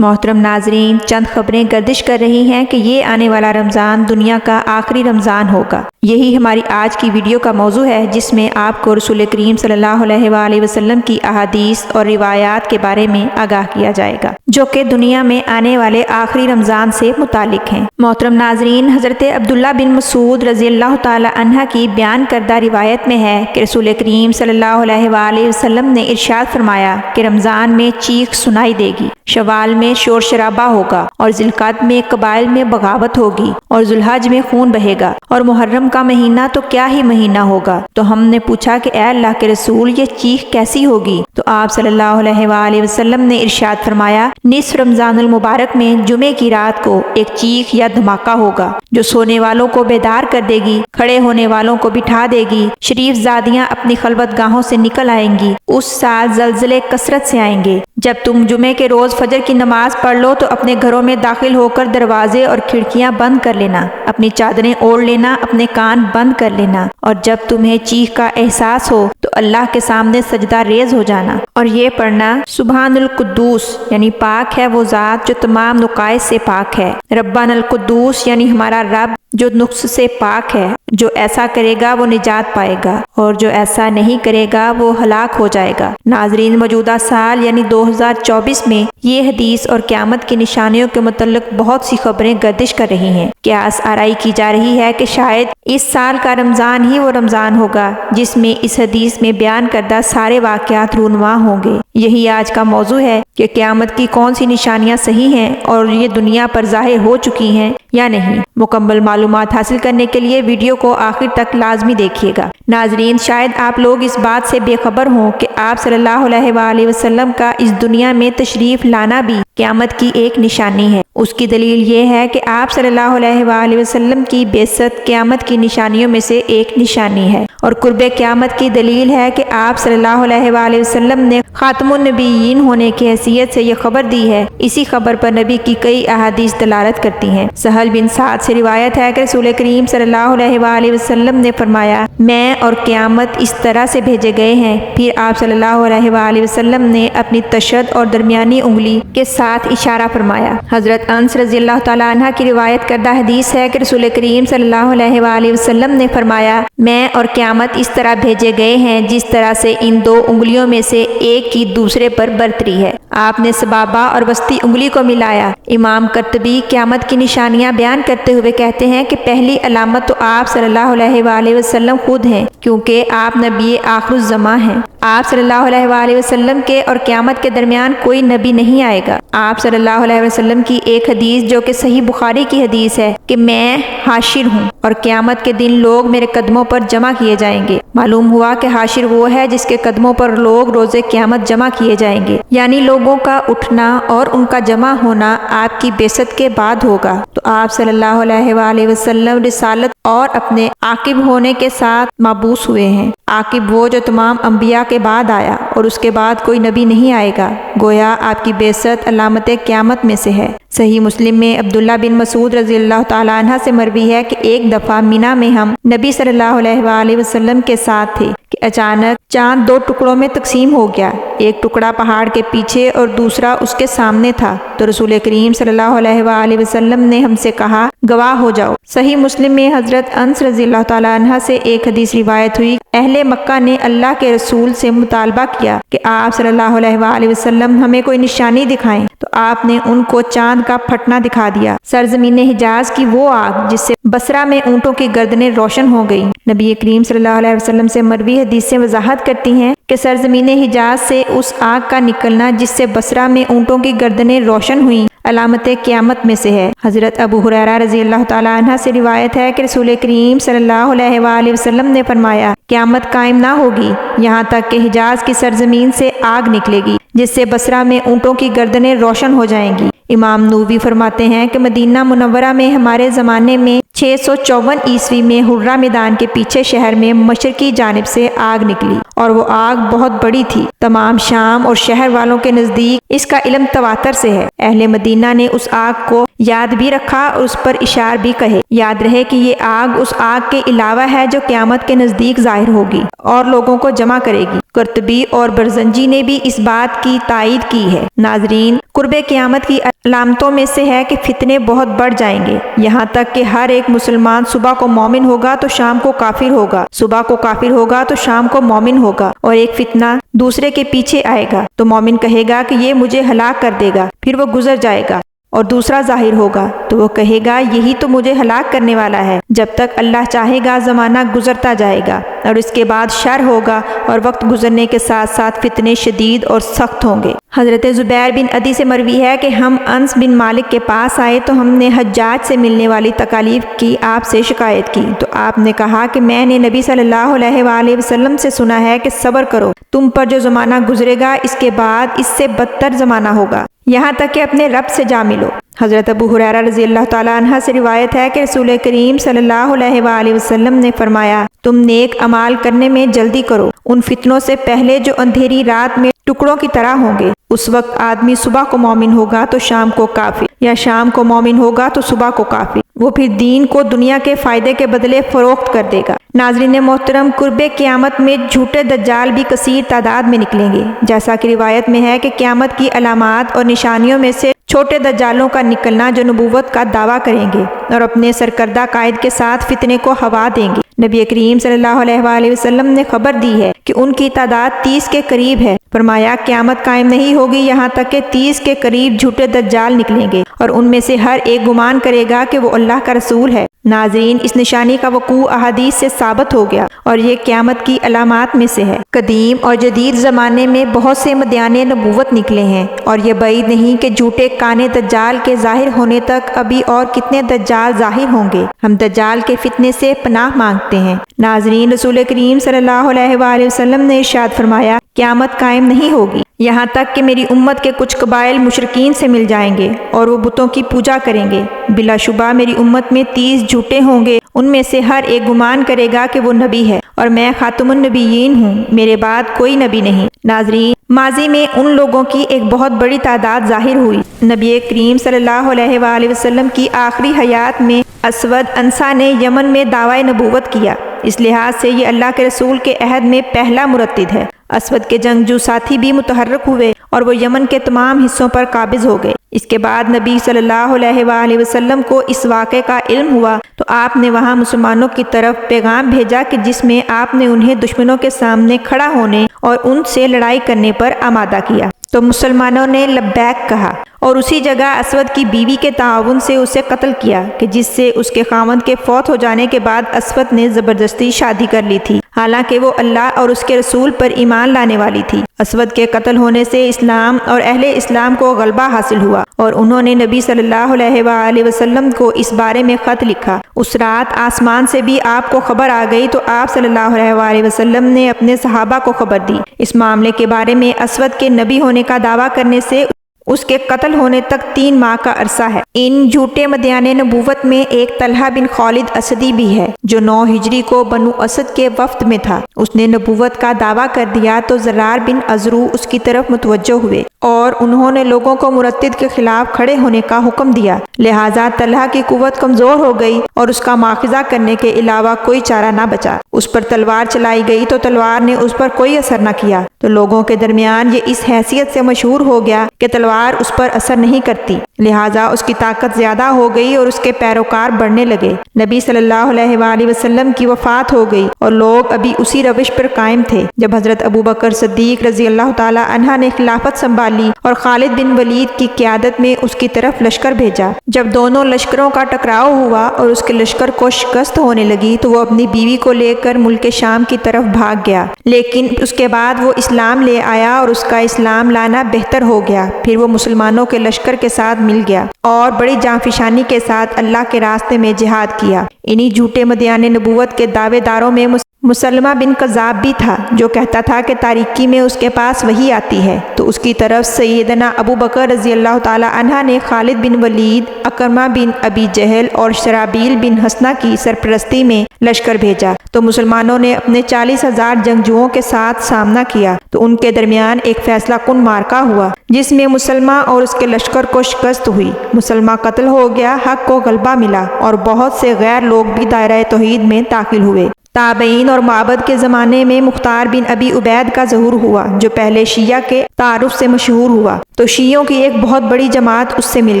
محترم ناظرین، چند خبریں گردش کر رہی ہیں کہ یہ آنے والا رمضان دنیا کا آخری رمضان ہوگا۔ یہی ہماری آج کی ویڈیو کا موضوع ہے، جس میں آپ کو رسول کریم صلی اللہ علیہ وآلہ وسلم کی احادیث اور روایات کے بارے میں آگاہ کیا جائے گا، جو کہ دنیا میں آنے والے آخری رمضان سے متعلق ہیں۔ محترم ناظرین، حضرت عبداللہ بن مسعود رضی اللہ تعالی عنہ کی بیان کردہ روایت میں ہے کہ رسول کریم صلی اللہ علیہ وآلہ وسلم نے ارشاد فرمایا کہ رمضان میں چیخ سنائی دے گی، شوال میں شور شرابہ ہوگا، اور ذوالقعدہ میں قبائل میں بغاوت ہوگی، اور ذوالحج میں خون بہے گا، اور محرم کا مہینہ تو کیا ہی مہینہ ہوگا۔ تو ہم نے پوچھا کہ اے اللہ کے رسول، یہ چیخ کیسی ہوگی؟ تو آپ صلی اللہ علیہ وآلہ وسلم نے ارشاد فرمایا، نصف رمضان المبارک میں جمعے کی رات کو ایک چیخ یا دھماکہ ہوگا، جو سونے والوں کو بیدار کر دے گی، کھڑے ہونے والوں کو بٹھا دے گی، شریف زادیاں اپنی خلوت گاہوں سے نکل آئیں گی۔ اس سال زلزلے کثرت سے آئیں گے۔ جب تم جمعے کے روز فجر کی نماز پڑھ لو تو اپنے گھروں میں داخل ہو کر دروازے اور کھڑکیاں بند کر لینا، اپنی چادریں اوڑھ لینا، اپنے کان بند کر لینا، اور جب تمہیں چیخ کا احساس ہو تو اللہ کے سامنے سجدہ ریز ہو جانا، اور یہ پڑھنا، سبحان القدوس یعنی پاک ہے وہ ذات جو تمام نقائص سے پاک ہے، ربنا القدوس یعنی ہمارا رب جو نقص سے پاک ہے، جو ایسا کرے گا وہ نجات پائے گا، اور جو ایسا نہیں کرے گا وہ ہلاک ہو جائے گا۔ ناظرین، موجودہ سال یعنی 2024 میں یہ حدیث اور قیامت کی نشانیوں کے متعلق بہت سی خبریں گردش کر رہی ہیں۔ قیاس آرائی کی جا رہی ہے کہ شاید اس سال کا رمضان ہی وہ رمضان ہوگا جس میں اس حدیث میں بیان کردہ سارے واقعات رونما ہوں گے۔ یہی آج کا موضوع ہے کہ قیامت کی کون سی نشانیاں صحیح ہیں اور یہ دنیا پر ظاہر ہو چکی ہیں یا نہیں۔ مکمل معلومات حاصل کرنے کے لیے ویڈیو کو آخر تک لازمی دیکھیے گا۔ ناظرین، شاید آپ لوگ اس بات سے بے خبر ہوں کہ آپ صلی اللہ علیہ وآلہ وسلم کا اس دنیا میں تشریف لانا بھی قیامت کی ایک نشانی ہے۔ اس کی دلیل یہ ہے کہ آپ صلی اللہ علیہ وآلہ وسلم کی بعثت قیامت کی نشانیوں میں سے ایک نشانی ہے، اور قرب قیامت کی دلیل ہے کہ آپ صلی اللہ علیہ وآلہ وسلم نے خاتم النبیین ہونے کی حیثیت سے یہ خبر دی ہے۔ اسی خبر پر نبی کی کئی احادیث دلالت کرتی ہیں۔ سہل بن سعد سے روایت ہے کہ رسول کریم صلی اللہ علیہ وآلہ وسلم نے فرمایا، میں اور قیامت اس طرح سے بھیجے گئے ہیں۔ پھر آپ صلی اللہ علیہ وآلہ وسلم نے اپنی تشہد اور درمیانی انگلی کے ساتھ اشارہ فرمایا۔ حضرت انس رضی اللہ تعالیٰ عنہ کی روایت کردہ حدیث ہے کہ رسول کریم صلی اللہ علیہ وآلہ وسلم نے فرمایا، میں اور قیامت اس طرح بھیجے گئے ہیں جس طرح سے ان دو انگلیوں میں سے ایک کی دوسرے پر برتری ہے۔ آپ نے سبابہ اور وسطی انگلی کو ملایا۔ امام قرطبی قیامت کی نشانیاں بیان کرتے ہوئے کہتے ہیں کہ پہلی علامت تو آپ صلی اللہ علیہ وآلہ وسلم خود ہیں، کیونکہ آپ نبی آخر الزمان ہیں۔ آپ صلی اللہ علیہ وآلہ وسلم کے اور قیامت کے درمیان کوئی نبی نہیں آئے گا۔ آپ صلی اللہ علیہ وسلم کی ایک حدیث جو کہ صحیح بخاری کی حدیث ہے کہ میں حاشر ہوں، اور قیامت کے دن لوگ میرے قدموں پر جمع کیے جائیں گے۔ معلوم ہوا کہ حاشر وہ ہے جس کے قدموں پر لوگ روز قیامت جمع کیے جائیں گے، یعنی لوگوں کا اٹھنا اور ان کا جمع ہونا آپ کی بعثت کے بعد ہوگا۔ تو آپ صلی اللہ علیہ وآلہ وسلم رسالت اور اپنے عاقب ہونے کے ساتھ مبعوث ہوئے ہیں۔ عاقب وہ جو تمام انبیاء کے بعد آیا، اور اس کے بعد کوئی نبی نہیں آئے گا۔ گویا آپ کی بعثت علامت قیامت میں سے ہے۔ صحیح مسلم میں عبداللہ بن مسعود رضی اللہ تعالیٰ عنہ سے مروی ہے کہ ایک دفعہ مینا میں ہم نبی صلی اللہ علیہ وآلہ وسلم کے ساتھ تھے کہ اچانک چاند دو ٹکڑوں میں تقسیم ہو گیا، ایک ٹکڑا پہاڑ کے پیچھے اور دوسرا اس کے سامنے تھا۔ تو رسول کریم صلی اللہ علیہ وآلہ وسلم نے ہم سے کہا، گواہ ہو جاؤ۔ صحیح مسلم میں حضرت انس رضی اللہ تعالیٰ عنہ سے ایک حدیث روایت ہوئی، اہل مکہ نے اللہ کے رسول سے مطالبہ کیا کہ آپ صلی اللہ علیہ وآلہ وسلم ہمیں کوئی نشانی دکھائیں، تو آپ نے ان کو چاند کا پھٹنا دکھا دیا۔ سرزمین حجاز کی وہ آگ جس سے بصرہ میں اونٹوں کی گردنیں روشن ہو گئی۔ نبی کریم صلی اللہ علیہ وسلم سے مروی حدیثیں وضاحت کرتی ہیں کہ سرزمین حجاز سے اس آگ کا نکلنا جس سے بصرہ میں اونٹوں کی گردنیں روشن ہوئیں علامت قیامت میں سے ہے۔ حضرت ابو ہریرہ رضی اللہ تعالیٰ عنہ سے روایت ہے کہ رسول کریم صلی اللہ علیہ وآلہ وسلم نے فرمایا، قیامت قائم نہ ہوگی یہاں تک کہ حجاز کی سرزمین سے آگ نکلے گی جس سے بصرہ میں اونٹوں کی گردنیں روشن ہو جائیں گی۔ امام نووی فرماتے ہیں کہ مدینہ منورہ میں ہمارے زمانے میں 654 عیسوی میں حرہ میدان کے پیچھے شہر میں مشرقی جانب سے آگ نکلی اور وہ آگ بہت بڑی تھی۔ تمام شام اور شہر والوں کے نزدیک اس کا علم تواتر سے ہے۔ اہل مدینہ نے اس آگ کو یاد بھی رکھا اور اس پر اشار بھی کہے۔ یاد رہے کہ یہ آگ اس آگ کے علاوہ ہے جو قیامت کے نزدیک ظاہر ہوگی اور لوگوں کو جمع کرے گی۔ قرطبی اور برزنجی نے بھی اس بات کی تائید کی ہے۔ ناظرین، قرب قیامت کی علامتوں میں سے ہے کہ فتنے بہت بڑھ جائیں گے، یہاں تک کہ ہر ایک مسلمان صبح کو مومن ہوگا تو شام کو کافر ہوگا، صبح کو کافر ہوگا تو شام کو مومن ہوگا، اور ایک فتنہ دوسرے کے پیچھے آئے گا تو مومن کہے گا کہ یہ مجھے ہلاک کر دے گا، پھر وہ گزر جائے گا، اور دوسرا ظاہر ہوگا تو وہ کہے گا یہی تو مجھے ہلاک کرنے والا ہے۔ جب تک اللہ چاہے گا زمانہ گزرتا جائے گا، اور اس کے بعد شر ہوگا، اور وقت گزرنے کے ساتھ ساتھ فتنے شدید اور سخت ہوں گے۔ حضرت زبیر بن عدی سے مروی ہے کہ ہم انس بن مالک کے پاس آئے تو ہم نے حجاج سے ملنے والی تکالیف کی آپ سے شکایت کی، تو آپ نے کہا کہ میں نے نبی صلی اللہ علیہ وآلہ وسلم سے سنا ہے کہ صبر کرو، تم پر جو زمانہ گزرے گا اس کے بعد اس سے بدتر زمانہ ہوگا، یہاں تک کہ اپنے رب سے جا ملو۔ حضرت ابو ہریرہ رضی اللہ تعالیٰ عنہ سے روایت ہے کہ رسول کریم صلی اللہ علیہ وآلہ وسلم نے فرمایا، تم نیک اعمال کرنے میں جلدی کرو، ان فتنوں سے پہلے جو اندھیری رات میں ٹکڑوں کی طرح ہوں گے۔ اس وقت آدمی صبح کو مومن ہوگا تو شام کو کافر، یا شام کو مومن ہوگا تو صبح کو کافر، وہ پھر دین کو دنیا کے فائدے کے بدلے فروخت کر دے گا۔ ناظرین محترم، قرب قیامت میں جھوٹے دجال بھی کثیر تعداد میں نکلیں گے، جیسا کہ روایت میں ہے کہ قیامت کی علامات اور نشانیوں میں سے چھوٹے دجالوں کا نکلنا جو نبوت کا دعویٰ کریں گے اور اپنے سرکردہ قائد کے ساتھ فتنے کو ہوا دیں گے۔ نبی کریم صلی اللہ علیہ وآلہ وسلم نے خبر دی ہے کہ ان کی تعداد 30 کے قریب ہے۔ فرمایا قیامت قائم نہیں ہوگی یہاں تک کہ 30 کے قریب جھوٹے دجال نکلیں گے، اور ان میں سے ہر ایک گمان کرے گا کہ وہ اللہ کا رسول ہے۔ ناظرین، اس نشانی کا وقوع احادیث سے ثابت ہو گیا اور یہ قیامت کی علامات میں سے ہے۔ قدیم اور جدید زمانے میں بہت سے مدعیان نبوت نکلے ہیں، اور یہ بعید نہیں کہ جھوٹے کانے دجال کے ظاہر ہونے تک ابھی اور کتنے دجال ظاہر ہوں گے۔ ہم دجال کے فتنے سے پناہ مانگتے ہیں۔ ناظرین، رسول کریم صلی اللہ علیہ وآلہ وسلم نے ارشاد فرمایا، قیامت قائم نہیں ہوگی یہاں تک کہ میری امت کے کچھ قبائل مشرکین سے مل جائیں گے اور وہ بتوں کی پوجا کریں گے۔ بلا شبہ میری امت میں 30 جھوٹے ہوں گے، ان میں سے ہر ایک گمان کرے گا کہ وہ نبی ہے، اور میں خاتم النبیین ہوں، میرے بعد کوئی نبی نہیں۔ ناظرین، ماضی میں ان لوگوں کی ایک بہت بڑی تعداد ظاہر ہوئی۔ نبی کریم صلی اللہ علیہ وآلہ وسلم کی آخری حیات میں اسود انسا نے یمن میں دعوی نبوت کیا، اس لحاظ سے یہ اللہ کے رسول کے عہد میں پہلا مرتد ہے۔ اسود کے جنگجو ساتھی بھی متحرک ہوئے اور وہ یمن کے تمام حصوں پر قابض ہو گئے۔ اس کے بعد نبی صلی اللہ علیہ وآلہ وسلم کو اس واقعے کا علم ہوا تو آپ نے وہاں مسلمانوں کی طرف پیغام بھیجا کہ جس میں آپ نے انہیں دشمنوں کے سامنے کھڑا ہونے اور ان سے لڑائی کرنے پر آمادہ کیا، تو مسلمانوں نے لبیک کہا، اور اسی جگہ اسود کی بیوی کے تعاون سے اسے قتل کیا کہ جس سے اس کے خاوند کے فوت ہو جانے کے بعد اسود نے زبردستی شادی کر لی تھی، حالانکہ وہ اللہ اور اس کے رسول پر ایمان لانے والی تھی۔ اسود کے قتل ہونے سے اسلام اور اہل اسلام کو غلبہ حاصل ہوا، اور انہوں نے نبی صلی اللہ علیہ وآلہ وسلم کو اس بارے میں خط لکھا۔ اس رات آسمان سے بھی آپ کو خبر آ گئی تو آپ صلی اللہ علیہ وآلہ وسلم نے اپنے صحابہ کو خبر دی۔ اس معاملے کے بارے میں اسود کے نبی ہونے کا دعویٰ کرنے سے اس کے قتل ہونے تک 3 ماہ کا عرصہ ہے۔ ان جھوٹے مدعیان نبوت میں ایک طلحہ بن خالد اسدی بھی ہے جو 9 ہجری کو بنو اسد کے وفد میں تھا۔ اس نے نبوت کا دعویٰ کر دیا تو زرار بن ازرو اس کی طرف متوجہ ہوئے اور انہوں نے لوگوں کو مرتد کے خلاف کھڑے ہونے کا حکم دیا، لہٰذا طلحہ کی قوت کمزور ہو گئی اور اس کا مواخذہ کرنے کے علاوہ کوئی چارہ نہ بچا۔ اس پر تلوار چلائی گئی تو تلوار نے اس پر کوئی اثر نہ کیا، تو لوگوں کے درمیان یہ اس حیثیت سے مشہور ہو گیا کہ تلوار اس پر اثر نہیں کرتی، لہٰذا اس کی طاقت زیادہ ہو گئی اور اس کے پیروکار بڑھنے لگے۔ نبی صلی اللہ علیہ وآلہ وسلم کی وفات ہو گئی اور لوگ ابھی اسی روش پر قائم تھے جب حضرت ابوبکر صدیق رضی اللہ تعالی عنہ نے خلافت سنبھالی اور خالد بن ولید کی قیادت میں اس کی طرف لشکر بھیجا۔ جب دونوں لشکروں کا ٹکراؤ ہوا اور اس کے لشکر کو شکست ہونے لگی تو وہ اپنی بیوی کو لے کر ملک شام کی طرف بھاگ گیا، لیکن اس کے بعد وہ اسلام لے آیا اور اس کا اسلام لانا بہتر ہو گیا۔ پھر وہ مسلمانوں کے لشکر کے ساتھ مل گیا اور بڑی جانفشانی کے ساتھ اللہ کے راستے میں جہاد کیا۔ انہی جھوٹے مدعیان نبوت کے دعوے داروں میں مسلمہ بن کذاب بھی تھا، جو کہتا تھا کہ تاریکی میں اس کے پاس وحی آتی ہے، تو اس کی طرف سیدنا ابو بکر رضی اللہ تعالی عنہ نے خالد بن ولید، اکرمہ بن ابی جہل اور شرابیل بن حسنہ کی سرپرستی میں لشکر بھیجا، تو مسلمانوں نے اپنے 40,000 جنگجوؤں کے ساتھ سامنا کیا، تو ان کے درمیان ایک فیصلہ کن معرکہ ہوا جس میں مسلمہ اور اس کے لشکر کو شکست ہوئی۔ مسلمہ قتل ہو گیا، حق کو غلبہ ملا اور بہت سے غیر لوگ بھی دائرہ توحید میں داخل ہوئے۔ تابعین اور معبد کے زمانے میں مختار بن ابی عبید کا ظہور ہوا، جو پہلے شیعہ کے تعارف سے مشہور ہوا، تو شیعوں کی ایک بہت بڑی جماعت اس سے مل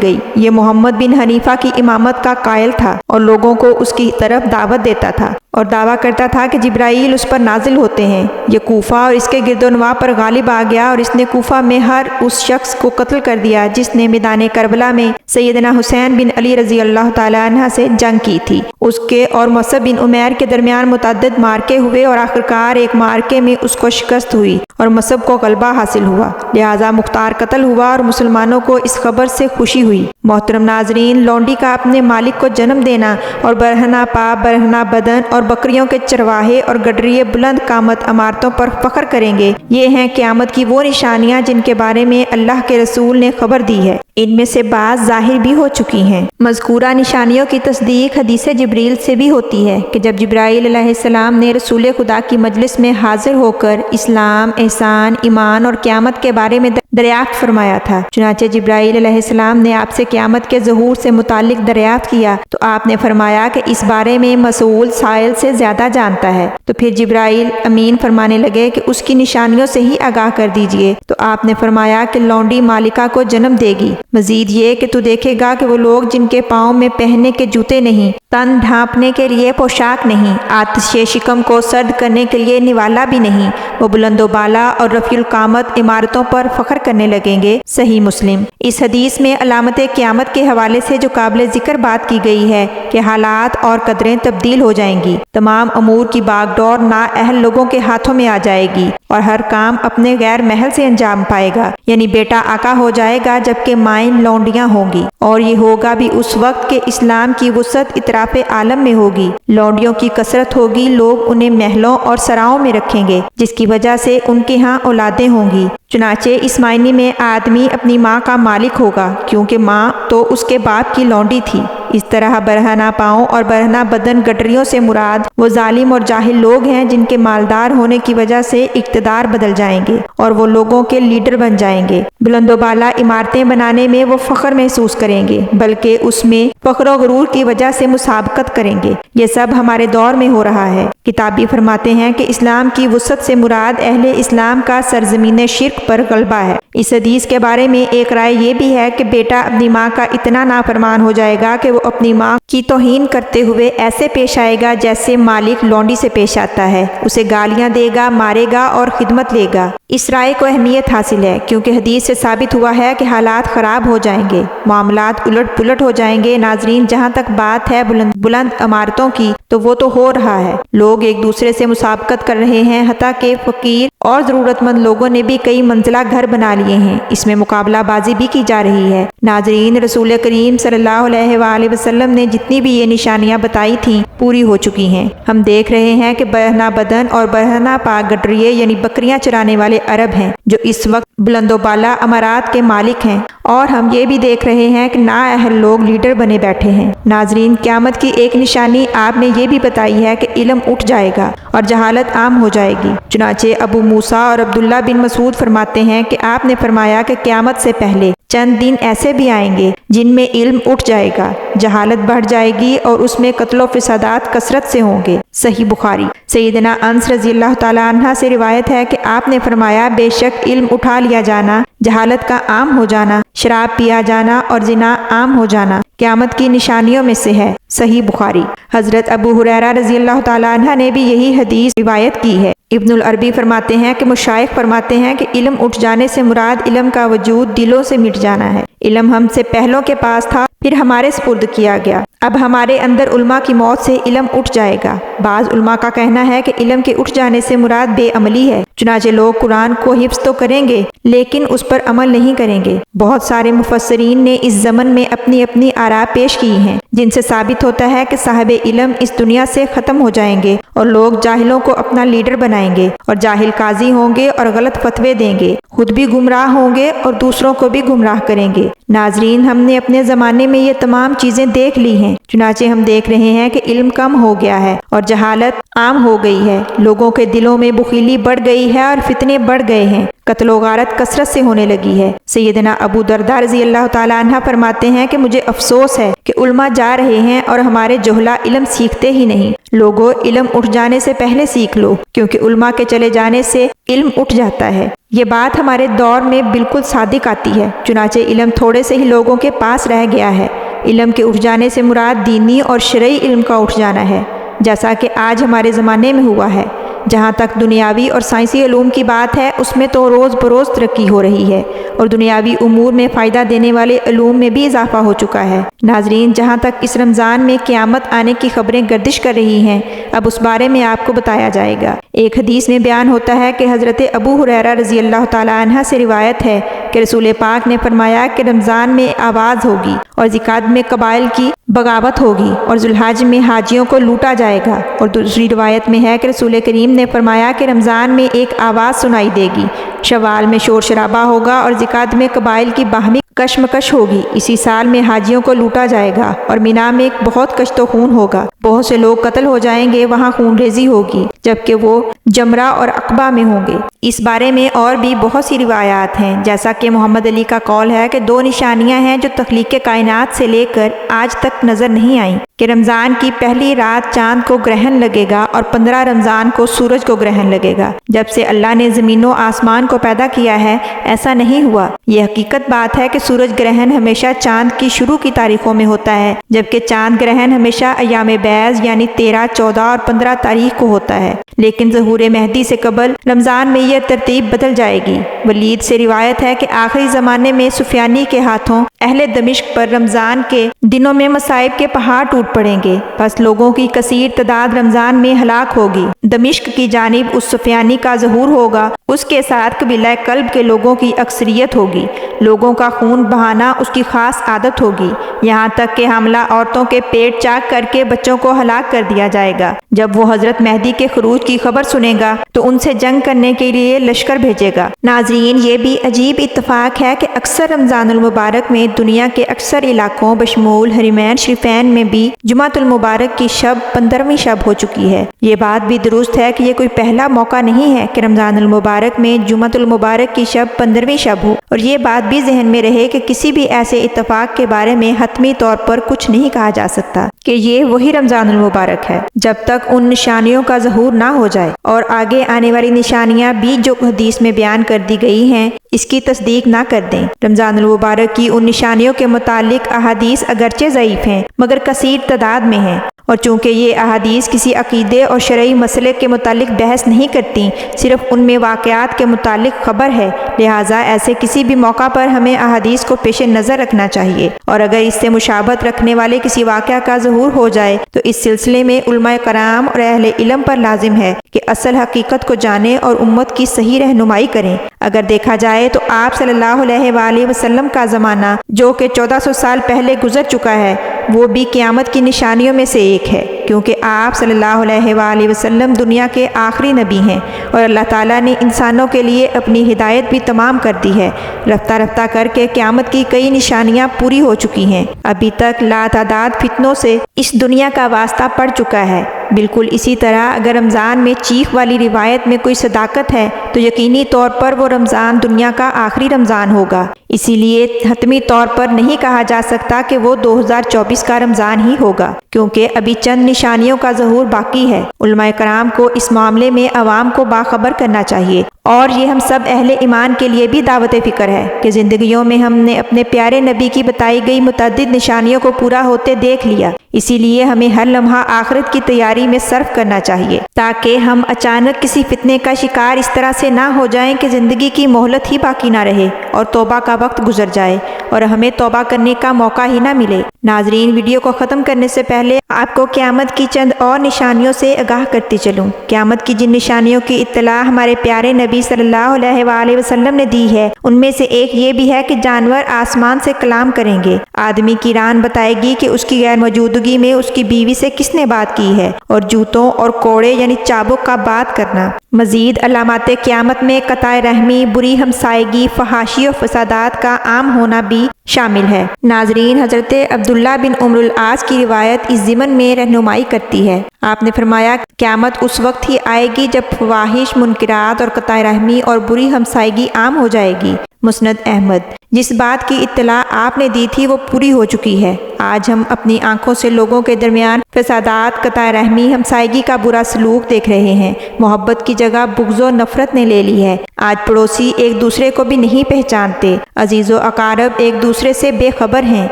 گئی۔ یہ محمد بن حنیفہ کی امامت کا قائل تھا اور لوگوں کو اس کی طرف دعوت دیتا تھا اور دعویٰ کرتا تھا کہ جبرائیل اس پر نازل ہوتے ہیں۔ یہ کوفہ اور اس کے گرد و نواح پر غالب آ گیا اور اس نے کوفہ میں ہر اس شخص کو قتل کر دیا جس نے میدان کربلا میں سیدنا حسین بن علی رضی اللہ تعالی عنہ سے جنگ کی تھی۔ اس کے اور مصعب بن عمیر کے درمیان متعدد معرکے ہوئے اور آخرکار ایک معرکے میں اس کو شکست ہوئی اور مصعب کو غلبہ حاصل ہوا، لہٰذا مختار قتل ہوا اور مسلمانوں کو اس خبر سے خوشی ہوئی۔ محترم ناظرین، لونڈی کا اپنے مالک کو جنم دینا اور برہنہ پا، برہنہ بدن اور بکریوں کے چرواہے اور گڈریے بلند قامت عمارتوں پر فخر کریں گے، یہ ہیں قیامت کی وہ نشانیاں جن کے بارے میں اللہ کے رسول نے خبر دی ہے۔ ان میں سے بعض ظاہر بھی ہو چکی ہیں۔ مذکورہ نشانیوں کی تصدیق حدیث جبریل سے بھی ہوتی ہے کہ جب جبرائیل علیہ السلام نے رسول خدا کی مجلس میں حاضر ہو کر اسلام، احسان، ایمان اور قیامت کے بارے میں دریافت فرمایا تھا، چنانچہ جبرائیل علیہ السلام نے آپ سے قیامت کے ظہور سے متعلق دریافت کیا تو آپ نے فرمایا کہ اس بارے میں مسئول سائل سے زیادہ جانتا ہے۔ تو پھر جبرائیل امین فرمانے لگے کہ اس کی نشانیوں سے ہی آگاہ کر دیجئے، تو آپ نے فرمایا کہ لونڈی مالکہ کو جنم دے گی، مزید یہ کہ تو دیکھے گا کہ وہ لوگ جن کے پاؤں میں پہننے کے جوتے نہیں، تن ڈھانپنے کے لیے پوشاک نہیں، آتش شکم کو سرد کرنے کے لیے نوالا بھی نہیں، وہ بلند و بالا اور رفیع القامت عمارتوں پر فخر کرنے لگیں گے۔ صحیح مسلم۔ اس حدیث میں علامت قیامت کے حوالے سے جو قابل ذکر بات کی گئی ہے کہ حالات اور قدریں تبدیل ہو جائیں گی، تمام امور کی باغ ڈور نااہل لوگوں کے ہاتھوں میں آ جائے گی اور ہر کام اپنے غیر محل سے انجام پائے گا، یعنی بیٹا آقا ہو جائے گا جبکہ مائیں لونڈیاں ہوں گی، اور یہ ہوگا بھی اس وقت کہ اسلام کی وسعت اطراف عالم میں ہوگی، لونڈیوں کی کثرت ہوگی، لوگ انہیں محلوں اور سراؤں میں رکھیں گے جس کی وجہ سے ان کے ہاں اولادیں ہوں گی۔ چنانچہ اس معنی میں آدمی اپنی ماں کا مالک ہوگا کیونکہ ماں تو اس کے باپ کی لونڈی تھی۔ اس طرح برہنہ پاؤں اور برہنہ بدن گڈریوں سے مراد وہ ظالم اور جاہل لوگ ہیں جن کے مالدار ہونے کی وجہ سے اقتدار بدل جائیں گے اور وہ لوگوں کے لیڈر بن جائیں گے۔ بلند و بالا عمارتیں بنانے میں وہ فخر محسوس کریں گے، بلکہ اس میں فخر و غرور کی وجہ سے مسابقت کریں گے۔ یہ سب ہمارے دور میں ہو رہا ہے۔ کتابی فرماتے ہیں کہ اسلام کی وسعت سے مراد اہل اسلام کا سرزمین شرک پر غلبہ ہے۔ اس حدیث کے بارے میں ایک رائے یہ بھی ہے کہ بیٹا اپنی ماں کا اتنا نافرمان ہو جائے گا کہ وہ اپنی ماں کی توہین کرتے ہوئے ایسے پیش آئے گا جیسے مالک لونڈی سے پیش آتا ہے، اسے گالیاں دے گا، مارے گا اور خدمت لے گا۔ اس رائے کو اہمیت حاصل ہے کیونکہ حدیث سے ثابت ہوا ہے کہ حالات خراب ہو جائیں گے، معاملات الٹ پلٹ ہو جائیں گے۔ ناظرین، جہاں تک بات ہے بلند عمارتوں کی تو وہ تو ہو رہا ہے، لوگ ایک دوسرے سے مسابقت کر رہے ہیں، حتیٰ کہ فقیر اور ضرورت مند لوگوں نے بھی کئی منزلہ گھر بنا لیے ہیں، اس میں مقابلہ بازی بھی کی جا رہی ہے۔ ناظرین، رسول کریم صلی اللہ علیہ وآلہ وسلم نے جتنی بھی یہ نشانیاں بتائی تھیں پوری ہو چکی ہیں۔ ہم دیکھ رہے ہیں کہ برہنہ بدن اور برہنہ پا گڈریے یعنی بکریاں چرانے والے عرب ہیں جو اس وقت بلند و بالا عمارات کے مالک ہیں، اور ہم یہ بھی دیکھ رہے ہیں کہ نااہل لوگ لیڈر بنے بیٹھے ہیں۔ ناظرین، قیامت کی ایک نشانی آپ نے یہ بھی بتائی ہے کہ علم اٹھ جائے گا اور جہالت عام ہو جائے گی۔ چنانچہ ابو موسیٰ اور عبداللہ بن مسعود فرماتے ہیں کہ آپ نے فرمایا کہ قیامت سے پہلے چند دن ایسے بھی آئیں گے جن میں علم اٹھ جائے گا، جہالت بڑھ جائے گی اور اس میں قتل و فسادات کثرت سے ہوں گے۔ صحیح بخاری۔ سیدنا انس رضی اللہ تعالی عنہ سے روایت ہے کہ آپ نے فرمایا بے شک علم اٹھا لیا جانا، جہالت کا عام ہو جانا، شراب پیا جانا اور زنا عام ہو جانا قیامت کی نشانیوں میں سے ہے۔ صحیح بخاری۔ حضرت ابو ہریرہ رضی اللہ تعالیٰ عنہ نے بھی یہی حدیث روایت کی ہے۔ ابن العربی فرماتے ہیں کہ مشائخ فرماتے ہیں کہ علم اٹھ جانے سے مراد علم کا وجود دلوں سے مٹ جانا ہے۔ علم ہم سے پہلوں کے پاس تھا، پھر ہمارے سپرد کیا گیا، اب ہمارے اندر علماء کی موت سے علم اٹھ جائے گا۔ بعض علماء کا کہنا ہے کہ علم کے اٹھ جانے سے مراد بے عملی ہے، چنانچہ لوگ قرآن کو حفظ تو کریں گے لیکن اس پر عمل نہیں کریں گے۔ بہت سارے مفسرین نے اس ضمن میں اپنی اپنی آراء پیش کی ہیں، جن سے ثابت ہوتا ہے کہ صاحب علم اس دنیا سے ختم ہو جائیں گے اور لوگ جاہلوں کو اپنا لیڈر بنائیں گے، اور جاہل قاضی ہوں گے اور غلط فتوے دیں گے، خود بھی گمراہ ہوں گے اور دوسروں کو بھی گمراہ کریں گے۔ ناظرین، ہم نے اپنے زمانے میں یہ تمام چیزیں دیکھ لی ہیں، چنانچہ ہم دیکھ رہے ہیں کہ علم کم ہو گیا ہے اور جہالت عام ہو گئی ہے، لوگوں کے دلوں میں بخیلی بڑھ گئی ہے اور فتنے بڑھ گئے ہیں، قتل و غارت کثرت سے ہونے لگی ہے۔ سیدنا ابو درداء رضی اللہ تعالیٰ عنہ فرماتے ہیں کہ مجھے افسوس ہے کہ علماء جا رہے ہیں اور ہمارے جہلا علم سیکھتے ہی نہیں۔ لوگوں، علم اٹھ جانے سے پہلے سیکھ لو، کیونکہ علماء کے چلے جانے سے علم اٹھ جاتا ہے۔ یہ بات ہمارے دور میں بالکل صادق آتی ہے، چنانچہ علم تھوڑے سے ہی لوگوں کے پاس رہ گیا ہے۔ علم کے اٹھ جانے سے مراد دینی اور شرعی علم کا اٹھ جانا ہے، جیسا کہ آج ہمارے زمانے میں ہوا ہے۔ جہاں تک دنیاوی اور سائنسی علوم کی بات ہے، اس میں تو روز بروز ترقی ہو رہی ہے اور دنیاوی امور میں فائدہ دینے والے علوم میں بھی اضافہ ہو چکا ہے۔ ناظرین، جہاں تک اس رمضان میں قیامت آنے کی خبریں گردش کر رہی ہیں، اب اس بارے میں آپ کو بتایا جائے گا۔ ایک حدیث میں بیان ہوتا ہے کہ حضرت ابو ہریرہ رضی اللہ تعالیٰ عنہ سے روایت ہے کہ رسول پاک نے فرمایا کہ رمضان میں آواز ہوگی اور ذکات میں قبائل کی بغاوت ہوگی اور ذوالحج میں حاجیوں کو لوٹا جائے گا، اور دوسری روایت میں ہے کہ رسول کریم نے فرمایا کہ رمضان میں ایک آواز سنائی دے گی، شوال میں شور شرابہ ہوگا اور ذکات میں قبائل کی باہمی کشمکش ہوگی، اسی سال میں حاجیوں کو لوٹا جائے گا اور مینا میں ایک بہت کشت و خون ہوگا، بہت سے لوگ قتل ہو جائیں گے، وہاں خون ریزی ہوگی جبکہ وہ جمرہ اور عقبہ میں ہوں گے۔ اس بارے میں اور بھی بہت سی روایات ہیں، جیسا کہ محمد علی کا قول ہے کہ 2 نشانیاں ہیں جو تخلیق کائنات سے لے کر آج تک نظر نہیں آئیں، کہ رمضان کی پہلی رات چاند کو گرہن لگے گا اور 15 رمضان کو سورج کو گرہن لگے گا۔ جب سے اللہ نے زمین و آسمان کو پیدا کیا ہے ایسا نہیں ہوا۔ یہ حقیقت بات ہے کہ سورج گرہن ہمیشہ چاند کی شروع کی تاریخوں میں ہوتا ہے، جبکہ چاند گرہن ہمیشہ ایام بیض یعنی 13، 14 اور 15 تاریخ کو ہوتا ہے، لیکن ظہور مہدی سے قبل رمضان میں یہ ترتیب بدل جائے گی۔ ولید سے روایت ہے کہ آخری زمانے میں سفیانی کے ہاتھوں اہل دمشق پر رمضان کے دنوں میں مصائب کے پہاڑ ٹوٹ پڑیں گے، بس لوگوں کی کثیر تعداد رمضان میں ہلاک ہوگی۔ دمشق کی جانب اس سفیانی کا ظہور ہوگا، اس کے ساتھ قبیلہ کلب کے لوگوں کی اکثریت ہوگی، لوگوں کا خون بہانا اس کی خاص عادت ہوگی، یہاں تک کہ حاملہ عورتوں کے پیٹ چاک کر کے بچوں کو ہلاک کر دیا جائے گا۔ جب وہ حضرت مہدی کے خروج کی خبر سنے گا تو ان سے جنگ کرنے کے لیے لشکر بھیجے گا۔ ناظرین، یہ بھی عجیب اتفاق ہے کہ اکثر رمضان المبارک میں دنیا کے اکثر علاقوں بشمول حرمین شریفین میں بھی جمعۃ المبارک کی شب 15ویں شب ہو چکی ہے۔ یہ بات بھی درست ہے کہ یہ کوئی پہلا موقع نہیں ہے کہ رمضان المبارک میں جمعۃ المبارک کی شب 15ویں شب ہو، اور یہ بات بھی ذہن میں رہے کہ کسی بھی ایسے اتفاق کے بارے میں حتمی طور پر کچھ نہیں کہا جا سکتا کہ یہ وہی رمضان المبارک ہے جب تک ان نشانیوں کا ظہور نہ ہو جائے، اور آگے آنے والی نشانیاں بھی جو حدیث میں بیان کر دی گئی ہیں اس کی تصدیق نہ کر دیں۔ رمضان المبارک کی ان نشانیوں کے متعلق احادیث اگرچہ ضعیف ہیں مگر کثیر تعداد میں ہیں، اور چونکہ یہ احادیث کسی عقیدے اور شرعی مسئلے کے متعلق بحث نہیں کرتی، صرف ان میں واقعات کے متعلق خبر ہے، لہٰذا ایسے کسی بھی موقع پر ہمیں احادیث کو پیش نظر رکھنا چاہیے، اور اگر اس سے مشابہت رکھنے والے کسی واقعہ کا ظہور ہو جائے تو اس سلسلے میں علماء کرام اور اہل علم پر لازم ہے کہ اصل حقیقت کو جانیں اور امت کی صحیح رہنمائی کریں۔ اگر دیکھا جائے تو آپ صلی اللہ علیہ وآلہ وسلم کا زمانہ جو کہ 1400 سال پہلے گزر چکا ہے وہ بھی قیامت کی نشانیوں میں سے ایک ہے، کیونکہ آپ صلی اللہ علیہ وآلہ وسلم دنیا کے آخری نبی ہیں اور اللہ تعالیٰ نے انسانوں کے لیے اپنی ہدایت بھی تمام کر دی ہے۔ رفتہ رفتہ کر کے قیامت کی کئی نشانیاں پوری ہو چکی ہیں، ابھی تک لاتعداد فتنوں سے اس دنیا کا واسطہ پڑ چکا ہے۔ بالکل اسی طرح اگر رمضان میں چیخ والی روایت میں کوئی صداقت ہے تو یقینی طور پر وہ رمضان دنیا کا آخری رمضان ہوگا، اسی لیے حتمی طور پر نہیں کہا جا سکتا کہ وہ 2024 کا رمضان ہی ہوگا، کیونکہ ابھی چند نشانیوں کا ظہور باقی ہے۔ علماء کرام کو اس معاملے میں عوام کو باخبر کرنا چاہیے، اور یہ ہم سب اہل ایمان کے لیے بھی دعوت فکر ہے کہ زندگیوں میں ہم نے اپنے پیارے نبی کی بتائی گئی متعدد نشانیوں کو پورا ہوتے دیکھ لیا۔ اسی لیے ہمیں ہر لمحہ آخرت کی تیاری میں صرف کرنا چاہیے، تاکہ ہم اچانک کسی فتنے کا شکار اس طرح سے نہ ہو جائیں کہ زندگی کی مہلت ہی باقی نہ رہے اور توبہ کا وقت گزر جائے اور ہمیں توبہ کرنے کا موقع ہی نہ ملے۔ ناظرین، ویڈیو کو ختم کرنے سے پہلے آپ کو قیامت کی چند اور نشانیوں سے آگاہ کرتی چلوں۔ قیامت کی جن نشانیوں کی اطلاع ہمارے پیارے نبی صلی اللہ علیہ وآلہ وسلم نے دی ہے، ان میں سے ایک یہ بھی ہے کہ جانور آسمان سے کلام کریں گے۔ آدمی کی ران بتائے گی کہ اس کی غیر موجودگی میں اس کی بیوی سے کس نے بات کی ہے، اور جوتوں اور کوڑے یعنی چابک کا بات کرنا۔ مزید علامات قیامت میں قطع رحمی، بری ہمسائیگی، فحاشی و فسادات کا عام ہونا بھی شامل ہے۔ ناظرین، حضرت عبداللہ بن عمرو العاص کی روایت اس ضمن میں رہنمائی کرتی ہے۔ آپ نے فرمایا کہ قیامت اس وقت ہی آئے گی جب فواحش، منکرات اور قطع رحمی اور بری ہمسائیگی عام ہو جائے گی۔ مسند احمد۔ جس بات کی اطلاع آپ نے دی تھی وہ پوری ہو چکی ہے۔ آج ہم اپنی آنکھوں سے لوگوں کے درمیان فسادات، قطع رحمی، ہمسائیگی کا برا سلوک دیکھ رہے ہیں۔ محبت کی جگہ بغض و نفرت نے لے لی ہے۔ آج پڑوسی ایک دوسرے کو بھی نہیں پہچانتے، عزیز و اقارب ایک دوسرے سے بے خبر ہیں،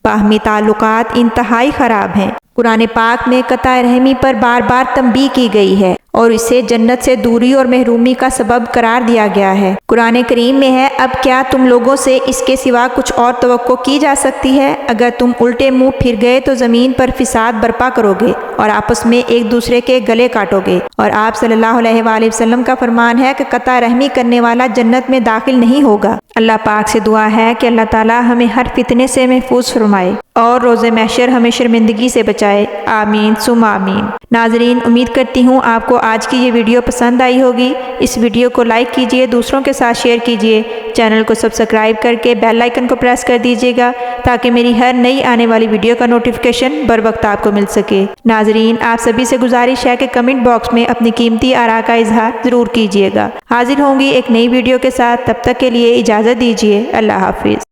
باہمی تعلقات انتہائی خراب ہیں۔ قرآن پاک میں قطع رحمی پر بار بار تنبیہ کی گئی ہے اور اسے جنت سے دوری اور محرومی کا سبب قرار دیا گیا ہے۔ قرآن کریم میں ہے، اب کیا تم لوگوں سے اس کے سوا کچھ اور توقع کی جا سکتی ہے؟ اگر تم الٹے منہ پھر گئے تو زمین پر فساد برپا کرو گے اور آپس میں ایک دوسرے کے گلے کاٹو گے۔ اور آپ صلی اللہ علیہ وآلہ وسلم کا فرمان ہے کہ قطع رحمی کرنے والا جنت میں داخل نہیں ہوگا۔ اللہ پاک سے دعا ہے کہ اللہ تعالی ہمیں ہر فتنے سے محفوظ فرمائے اور روز محشر ہمیں شرمندگی سے بچائے۔ آمین ثم آمین۔ ناظرین، امید کرتی ہوں آپ کو آج کی یہ ویڈیو پسند آئی ہوگی۔ اس ویڈیو کو لائک کیجئے، دوسروں کے ساتھ شیئر کیجئے، چینل کو سبسکرائب کر کے بیل آئیکن کو پریس کر دیجئے گا تاکہ میری ہر نئی آنے والی ویڈیو کا نوٹیفیکیشن بر وقت آپ کو مل سکے۔ ناظرین، آپ سبھی سے گزارش ہے کہ کمنٹ باکس میں اپنی قیمتی آراء کا اظہار ضرور کیجئے گا۔ حاضر ہوں گی ایک نئی ویڈیو کے ساتھ، تب تک کے لیے اجازت دیجئے۔ اللہ حافظ۔